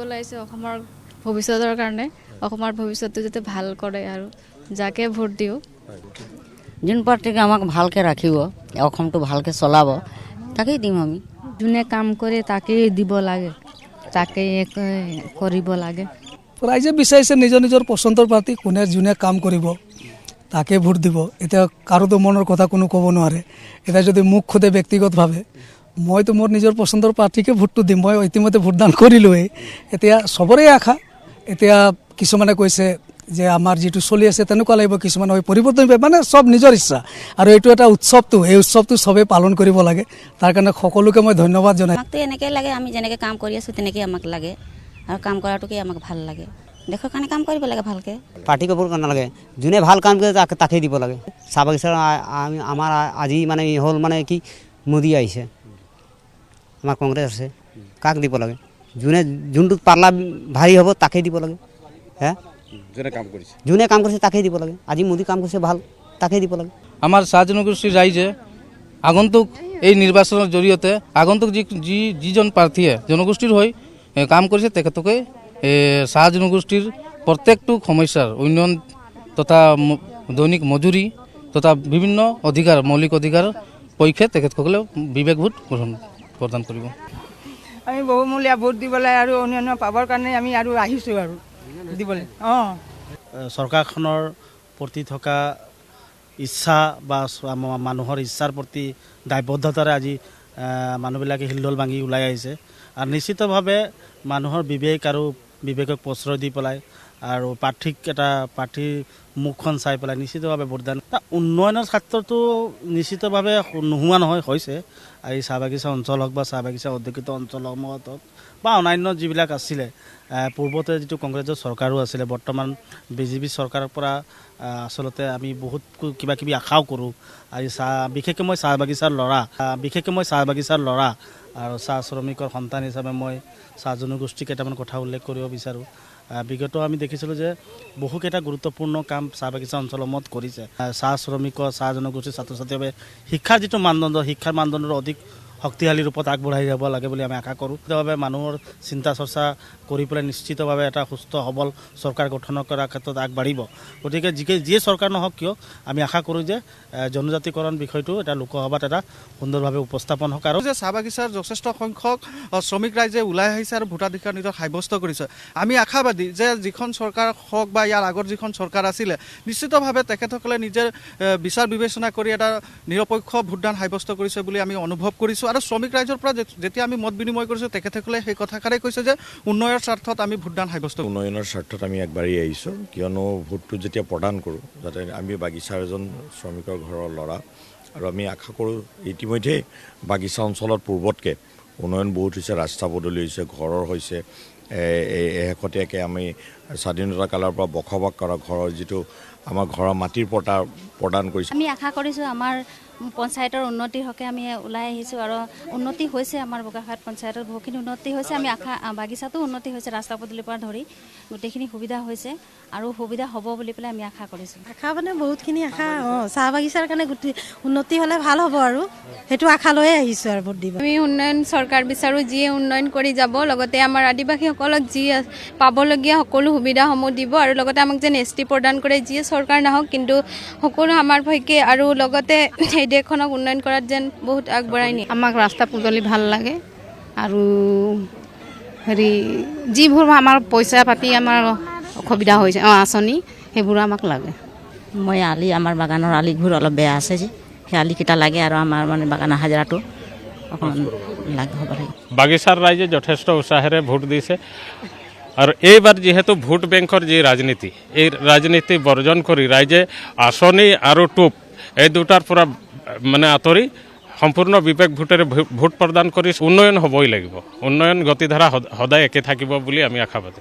ওলাইছে অসমৰ ভৱিষ্যতৰ কাৰণে অসমৰ ভৱিষ্যতটো যাতে ভাল কৰে আৰু যাকে ভোট দিও যোন পাৰ্টিকে আমাক ভালকৈ ৰাখিব অসমটো ভালকৈ চলাব তাকেই দিম আমি। যোনে কাম কৰে তাকেই দিব লাগে, তাকেই কৰিব লাগে। ৰাইজে বিচাৰিছে নিজৰ নিজৰ পচন্দৰ পাৰ্টি কোনে যোনে কাম কৰিব তাকে ভোট দিব। এতিয়া কাৰোতো মনৰ কথা কোনো ক'ব নোৱাৰে। এতিয়া যদি মোক সোধে ব্যক্তিগতভাৱে মইতো মোৰ নিজৰ পচন্দৰ পাৰ্টিকে ভোটটো দিম। মই ইতিমধ্যে ভোটদান কৰিলোৱেই। এতিয়া চবৰে আশা। এতিয়া কিছুমানে কৈছে যে আমাৰ যিটো চলি আছে তেনেকুৱা লাগিব, কিছুমানে হয় পৰিৱৰ্তন মানে চব নিজৰ ইচ্ছা। আৰু এইটো এটা উৎসৱটো, এই উৎসৱটো চবেই পালন কৰিব লাগে। তাৰ কাৰণে সকলোকে মই ধন্যবাদ জনাই। আমাকতো এনেকৈ লাগে, আমি যেনেকৈ কাম কৰি আছোঁ তেনেকৈ আমাক লাগে আৰু কাম কৰাটোকে আমাক ভাল লাগে। দেশৰ কাৰণে কাম কৰিব লাগে ভালকৈ। পাৰ্টিক ভোট নালাগে, যোনে ভাল কাম কৰে তাকেই দিব লাগে। চাহ বাগিচাৰ আমাৰ আজি মানে হ'ল মানে কি মোদী আহিছে, আমাৰ কংগ্ৰেছ আছে, কাক দিব লাগে? যোনটোত পাল্লা ভাৰী হ'ব তাকেই দিব লাগে। যোনে কাম কৰিছে তাকেই দিব লাগে। আজি মোদী কাম কৰিছে ভাল, তাকেই দিব লাগে। আমাৰ চাহ জনগোষ্ঠীৰ ৰাইজে আগন্তুক এই নিৰ্বাচনৰ জৰিয়তে আগন্তুক যিজন প্ৰাৰ্থীয়ে জনগোষ্ঠীৰ হৈ কাম কৰিছে তেখেতকে চাহ জনগোষ্ঠীৰ প্ৰত্যেকটো সমস্যাৰ উন্নয়ন তথা দৈনিক মজুৰি তথা বিভিন্ন অধিকাৰ মৌলিক অধিকাৰ পক্ষে তেখেতসকলে বিবেক ভোট প্ৰদান কৰিব। আমি বহুমূলীয়া ভোট দিবলৈ আৰু অন্যান্য পাবৰ কাৰণে আমি আৰু আহিছোঁ আৰু দিবলৈ। চৰকাৰখনৰ প্ৰতি থকা ইচ্ছা বা মানুহৰ ইচ্ছাৰ প্ৰতি দায়বদ্ধতাৰে আজি মানুহবিলাকে শিলডল ভাঙি ওলাই আহিছে। আৰু নিশ্চিতভাৱে মানুহৰ বিবেক আৰু বিবেকক প্ৰশ্ৰয় দি পেলাই আৰু প্ৰাৰ্থীৰ মুখখন চাই পেলাই নিশ্চিতভাৱে ভোটদান। উন্নয়নৰ ক্ষেত্ৰতো নিশ্চিতভাৱে নোহোৱা নহয়, হৈছে। এই চাহ বাগিচা অঞ্চল হওক বা চাহ বাগিচা অধিকৃত অঞ্চলসমূহত হওক বা অন্যান্য যিবিলাক আছিলে, পূৰ্বতে যিটো কংগ্ৰেছৰ চৰকাৰো আছিলে, বৰ্তমান বিজেপি চৰকাৰৰ পৰা আচলতে আমি বহুত কিবা কিবি আশাও কৰোঁ। আজি বিশেষকৈ মই চাহ বাগিচাৰ ল'ৰা আৰু চাহ শ্ৰমিকৰ সন্তান হিচাপে মই চাহ জনগোষ্ঠী কেইটামান কথা উল্লেখ কৰিব বিচাৰোঁ। বিগত আমি দেখিছিলোঁ যে বহুকেইটা গুৰুত্বপূৰ্ণ কাম চাহ বাগিচা অঞ্চলসমূহত কৰিছে। চাহ শ্ৰমিকৰ চাহ জনগোষ্ঠীৰ ছাত্ৰ ছাত্ৰীৰ বাবে শিক্ষাৰ যিটো মানদণ্ড, শিক্ষাৰ মানদণ্ডৰ অধিক শক্তিশালী ৰূপত আগবঢ়াই যাব লাগে বুলি আমি আশা কৰোঁ। সেইবাবে মানুহৰ চিন্তা চৰ্চা কৰি পেলাই নিশ্চিতভাৱে এটা সুস্থ সবল চৰকাৰ গঠন কৰাৰ ক্ষেত্ৰত আগবাঢ়িব। গতিকে যিয়ে চৰকাৰ নহওক কিয় আমি আশা কৰোঁ যে জনজাতিকৰণ বিষয়টো এটা লোকসভাত এটা সুন্দৰভাৱে উপস্থাপন হওক। আৰু যে চাহ বাগিচাৰ যথেষ্ট সংখ্যক শ্ৰমিক ৰাইজে ওলাই আহিছে আৰু ভোটাধিকাৰ নিজৰ সাব্যস্ত কৰিছে। আমি আশাবাদী যে যিখন চৰকাৰ হওক বা ইয়াৰ আগৰ যিখন চৰকাৰ আছিলে নিশ্চিতভাৱে তেখেতসকলে নিজে বিচাৰ বিবেচনা কৰি এটা নিৰপেক্ষ ভোটদান সাব্যস্ত কৰিছে বুলি আমি অনুভৱ কৰিছোঁ। আৰু শ্ৰমিক ৰাইজৰ পৰা যেতিয়া আমি মত বিনিময় কৰিছোঁ তেখেতসকলে সেই কথাষাৰেই কৈছে যে উন্নয়নৰ স্বাৰ্থত আমি ভোটদান সাব্যস্ত কৰোঁ। উন্নয়নৰ স্বাৰ্থত আমি আগবাঢ়ি আহিছোঁ, কিয়নো ভোটটো যেতিয়া প্ৰদান কৰোঁ যাতে আমি বাগিচাৰ এজন শ্ৰমিকৰ ঘৰৰ ল'ৰা আৰু আমি আশা কৰোঁ ইতিমধ্যে বাগিচা অঞ্চলত পূৰ্বতকৈ উন্নয়ন বহুত হৈছে, ৰাস্তা পদূলি হৈছে, ঘৰৰ হৈছে। শেহতীয়াকৈ আমি স্বাধীনতা কালৰ পৰা বসবাস কৰা ঘৰৰ যিটো আমাৰ ঘৰৰ মাটিৰ পট্টা প্ৰদান কৰিছোঁ। আমি আশা কৰিছোঁ আমাৰ পঞ্চায়তৰ উন্নতিৰ হকে আমি ওলাই আহিছোঁ আৰু উন্নতি হৈছে। আমাৰ বোকাখাট পঞ্চায়তৰ বহুখিনি উন্নতি হৈছে। আমি বাগিচাতো উন্নতি হৈছে, ৰাস্তা পদূলিৰ পৰা ধৰি গোটেইখিনি সুবিধা হৈছে আৰু সুবিধা হ'ব বুলি পেলাই আমি আশা কৰিছোঁ। আশা মানে বহুতখিনি আশা চাহ বাগিচাৰ কাৰণে উন্নতি হ'লে ভাল হ'ব আৰু সেইটো আশা লৈয়ে আহিছোঁ আৰু ভোট দিব। আমি উন্নয়ন চৰকাৰ বিচাৰোঁ, যিয়ে উন্নয়ন কৰি যাব, লগতে আমাৰ আদিবাসীসকলক যি পাবলগীয়া সকলো সুবিধাসমূহ দিব আৰু লগতে আমাক যেন ST প্ৰদান কৰে। যিয়ে চৰকাৰ নাহওক কিন্তু সকলো আমাৰ পক্ষে আৰু লগতে এই দেশখনক উন্নয়ন কৰাত যেন বহুত আগবঢ়াই নিয়ে। আমাক ৰাস্তা পদূলি ভাল লাগে আৰু যিবোৰ আমাৰ পইচা পাতি আমাৰ অসুবিধা হৈছে আঁচনি সেইবোৰ আমাক লাগে। মই আমাৰ বাগানৰ আলিবোৰ অলপ বেয়া আছে যে সেই আলিকেইটা লাগে আৰু আমাৰ মানে বাগানৰ হাজিৰাটো অকণমান হ'ব লাগে। বাগিচাৰ ৰাইজে যথেষ্ট উৎসাহেৰে ভোট দিছে আৰু এইবাৰ যিহেতু ভোট বেংকৰ যি ৰাজনীতি, এই ৰাজনীতি বৰ্জন কৰি ৰাইজে আঁচনি আৰু টোপ এই দুটাৰ পৰা মানে আঁতৰি সম্পূৰ্ণ বিবেক ভোটেৰে ভোট প্ৰদান কৰি উন্নয়ন হ'বই লাগিব। উন্নয়ন গতিধাৰা সদায় একে থাকিব বুলি আমি আশাবাদী।